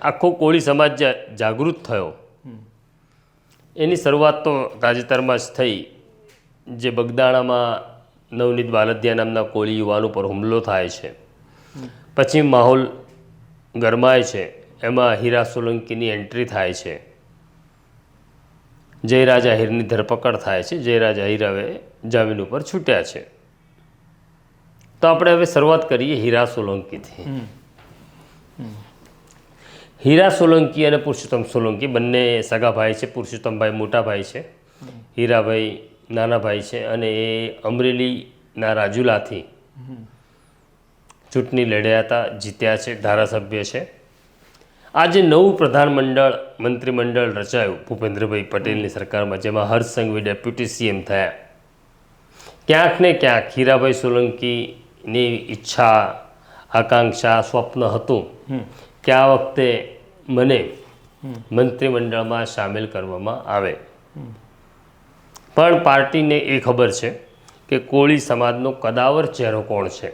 આખો કોળી સમાજ જાગૃત થયો એની શરૂઆત તો તાજેતરમાં જ થઈ, જે બગદાણામાં નવનીત બાલદિયા નામના કોળી યુવાન ઉપર હુમલો થાય છે, પછી માહોલ ગરમાય છે, એમાં હીરા સોલંકીની એન્ટ્રી થાય છે, જયરાજ આહિરની ધરપકડ થાય છે, જયરાજ આહિર હવે જામીન ઉપર છૂટ્યા છે. તો આપણે હવે શરૂઆત કરીએ હીરા સોલંકીથી. હીરા સોલંકી અને પુરુષોત્તમ સોલંકી બંને સગા ભાઈ છે. પુરુષોત્તમભાઈ મોટા ભાઈ છે, હીરાભાઈ નાના ભાઈ છે, અને એ અમરેલીના રાજુલાથી ચૂંટણી લડ્યા હતા, જીત્યા છે, ધારાસભ્ય છે. આજે નવું મંત્રીમંડળ રચાયું ભૂપેન્દ્રભાઈ પટેલની સરકારમાં, જેમાં હર્ષ સંઘવી ડેપ્યુટી સીએમ થયા. ક્યાંક ને ક્યાંક હીરાભાઈ સોલંકીની ઈચ્છા, આકાંક્ષા, સ્વપ્ન હતું કે આ વખતે મને મંત્રીમંડળમાં સામેલ કરવામાં આવે. પણ પાર્ટીને એ ખબર છે કે કોળી સમાજનો કદાવર ચહેરો કોણ છે.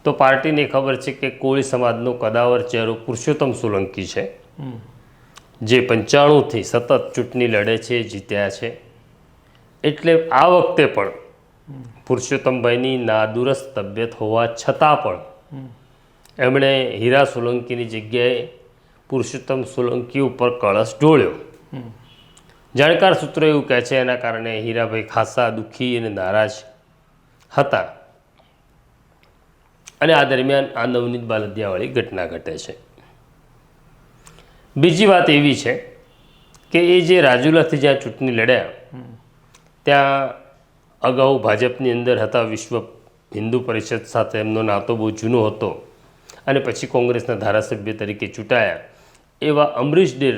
તો પાર્ટીને ખબર છે કે કોળી સમાજનો કદાવર ચહેરો પુરુષોત્તમ સોલંકી છે, જે 95થી સતત ચૂંટણી લડે છે, જીત્યા છે. એટલે આ વખતે પણ પુરુષોત્તમભાઈની નાદુરસ્ત તબિયત હોવા છતાં પણ એમણે હીરા સોલંકીની જગ્યાએ પુરુષોત્તમ સોલંકી ઉપર કળશ ઢોળ્યો. જાણકાર સૂત્રો એવું કહે છે એના કારણે હીરાભાઈ ખાસા દુઃખી અને નારાજ હતા. અને આ દરમિયાન આ નવનીત બાલદિયાવાળી ઘટના ઘટે છે. બીજી વાત એવી છે કે એ જે રાજુલાથી જ્યાં ચૂંટણી લડ્યા, ત્યાં અગાઉ ભાજપની અંદર હતા, વિશ્વ હિન્દુ પરિષદ સાથે એમનો નાતો બહુ જૂનો હતો, અને પછી કોંગ્રેસના ધારાસભ્ય તરીકે ચૂંટાયા એવા અમરીશ ડેર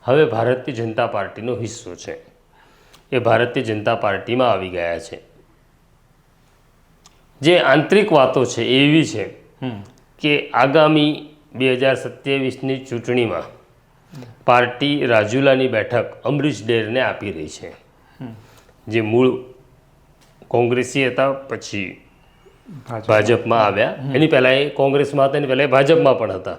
હવે ભારતીય જનતા પાર્ટીનો હિસ્સો છે. એ ભારતીય જનતા પાર્ટીમાં આવી ગયા છે. જે આંતરિક વાતો છે એ એવી છે કે આગામી 2027ની ચૂંટણીમાં પાર્ટી રાજુલાની બેઠક અમરીશ ડેરને આપી રહી છે, જે મૂળ કોંગ્રેસી હતા, પછી ભાજપમાં આવ્યા. એની પહેલાં એ કોંગ્રેસમાં હતા, એની પહેલાં એ ભાજપમાં પણ હતા.